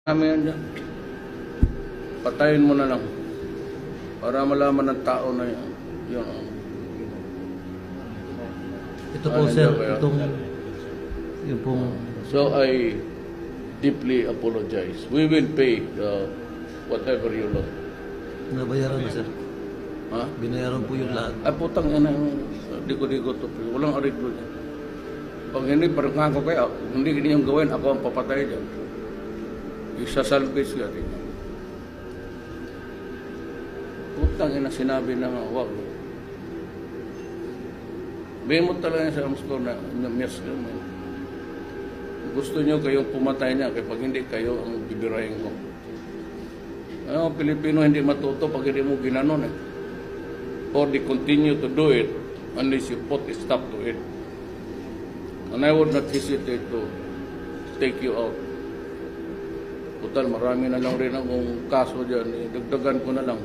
Namin yan dyan. Patayin mo na lang. Para malaman ng tao na yan. Yun. Ito po sir, itong yung pong So I deeply apologize. We will pay whatever you loan. nabayaran na sir. Ha? Binayaran po yung lahat. Ay putang ina, digo-digo to. Walang ariglo dyan. Pag hindi, parang nga ko kaya, hindi ninyong gawin, ako ang papatay dyan. Isasalvage ka din. Putang ina, sinabi na nga, wag. Bayin mo talaga sa Amsco na miyas ka mo. Gusto nyo kayong pumatay niya, kaya pag hindi kayo ang bibirahin ko. Ano, Pilipino hindi matuto pag hindi mo ginanon eh. Or they continue to do it unless you put a stop to it. And I would not hesitate to take you out. Total, marami na lang rin akong kaso dyan. Dagdagan ko na lang.